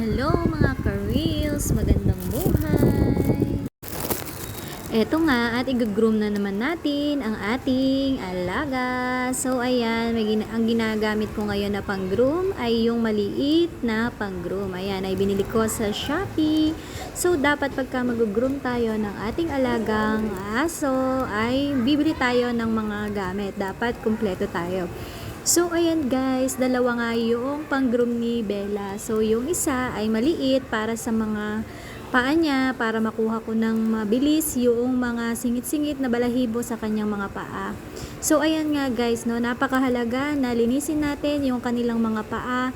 Hello mga ka-reels, magandang buhay! Eto nga at i-groom na naman natin ang ating alaga. So ayan, ang ginagamit ko ngayon na pang-groom ay yung maliit na pang-groom. Ayan, ay binili ko sa Shopee. So dapat pagka mag-groom tayo ng ating alagang aso ay bibili tayo ng mga gamit. Dapat kumpleto tayo. So, ayan guys, dalawa nga yung pang-groom ni Bella. So, yung isa ay maliit para sa mga paa niya, para makuha ko ng mabilis yung mga singit-singit na balahibo sa kanyang mga paa. So, ayan nga guys, no, napakahalaga na linisin natin yung kanilang mga paa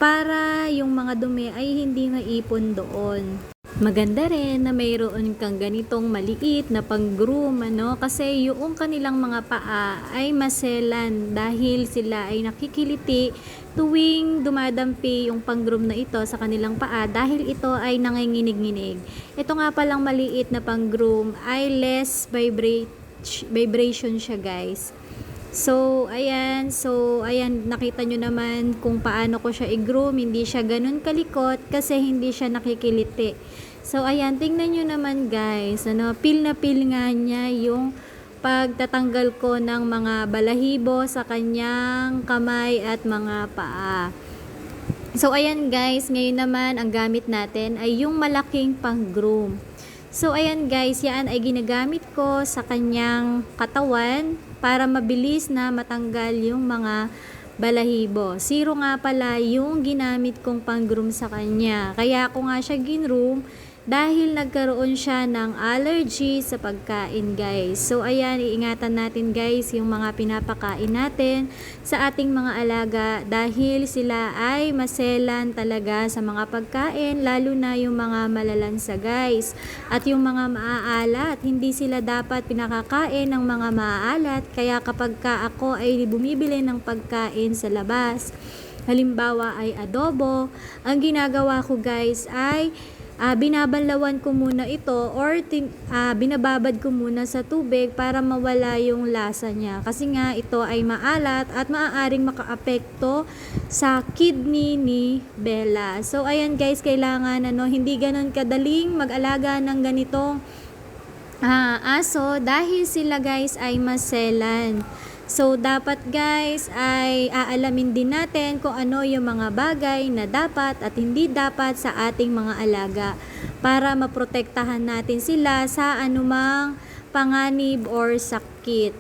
para yung mga dumi ay hindi maipon doon. Maganda rin na mayroon kang ganitong maliit na pang-groom, kasi yung kanilang mga paa ay maselan dahil sila ay nakikiliti tuwing dumadampi yung pang-groom na ito sa kanilang paa dahil ito ay nanginginig-nginig. Ito nga palang maliit na pang-groom ay less vibration siya guys. So, ayan, nakita nyo naman kung paano ko siya i-groom. Hindi siya ganun kalikot kasi hindi siya nakikiliti. So, ayan, tingnan nyo naman guys, feel na feel nga niya yung pagtatanggal ko ng mga balahibo sa kanyang kamay at mga paa. So, ayan guys, ngayon naman ang gamit natin ay yung malaking pang-groom. So, ayan guys, yan ay ginagamit ko sa kanyang katawan para mabilis na matanggal yung mga balahibo. Zero nga pala yung ginamit kong pang-groom sa kanya. Kaya ako nga siya ginroom dahil nagkaroon siya ng allergy sa pagkain guys. So ayan, iingatan natin guys yung mga pinapakain natin sa ating mga alaga dahil sila ay maselan talaga sa mga pagkain, lalo na yung mga malalansa guys. At yung mga maaalat, hindi sila dapat pinakakain ng mga maaalat. Kaya kapag ako ay bumibili ng pagkain sa labas, halimbawa ay adobo, ang ginagawa ko guys ay binabanlawan ko muna ito or binababad ko muna sa tubig para mawala yung lasa niya. Kasi nga ito ay maalat at maaaring makaapekto sa kidney ni Bella. So ayan guys, kailangan hindi ganun kadaling mag-alaga ng ganitong aso dahil sila guys ay maselan. So, dapat guys ay aalamin din natin kung ano yung mga bagay na dapat at hindi dapat sa ating mga alaga para maprotektahan natin sila sa anumang panganib or sakit.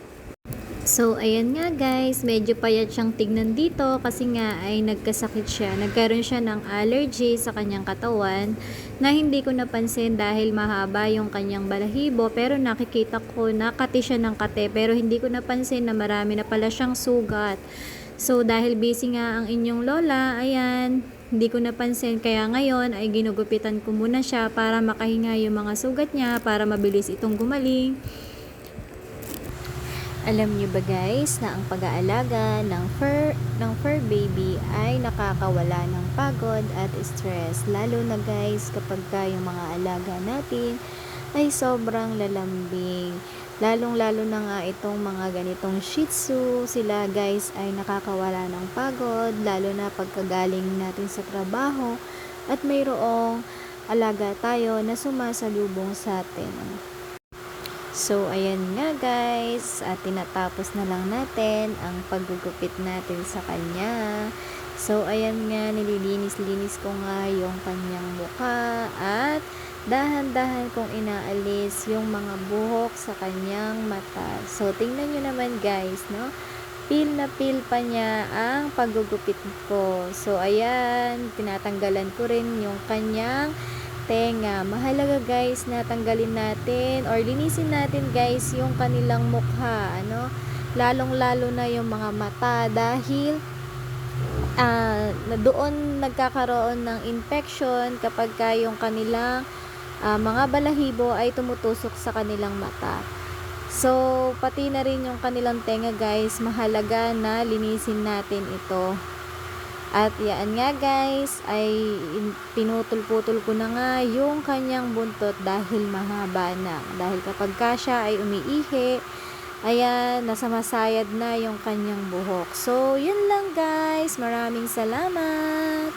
So, ayan nga guys, medyo payat siyang tignan dito kasi nga ay nagkasakit siya. Nagkaroon siya ng allergy sa kanyang katawan na hindi ko napansin dahil mahaba yung kanyang balahibo. Pero nakikita ko na kati siya ng kate pero hindi ko napansin na marami na pala siyang sugat. So, dahil busy nga ang inyong lola, ayan, hindi ko napansin. Kaya ngayon ay ginugupitan ko muna siya para makahinga yung mga sugat niya para mabilis itong gumaling. Alam niyo ba guys na ang pag-aalaga ng fur baby ay nakakawala ng pagod at stress, lalo na guys kapag yung mga alaga natin ay sobrang lalambing, lalong-lalo na nga itong mga ganitong Shih Tzu. Sila guys ay nakakawala ng pagod lalo na pagkagaling natin sa trabaho at mayroong alaga tayo na sumasalubong sa atin. So, ayan nga guys, at tinatapos na lang natin ang paggugupit natin sa kanya. So, ayan nga, nililinis-linis ko nga yung kanyang mukha at dahan-dahan kong inaalis yung mga buhok sa kanyang mata. So, tingnan nyo naman guys, no? Peel na peel pa niya ang paggugupit ko. So, ayan, tinatanggalan ko rin yung kanyang tenga. Mahalaga guys na tanggalin natin or linisin natin guys yung kanilang mukha, lalong lalo na yung mga mata dahil doon nagkakaroon ng infection kapag yung kanilang mga balahibo ay tumutusok sa kanilang mata. So pati na rin yung kanilang tenga guys, mahalaga na linisin natin ito. At yan nga guys, ay pinutol-putol ko na nga yung kanyang buntot dahil mahaba na. Dahil kapag siya ay umiihi, ayan, nasa masayad na yung kanyang buhok. So, yun lang guys. Maraming salamat!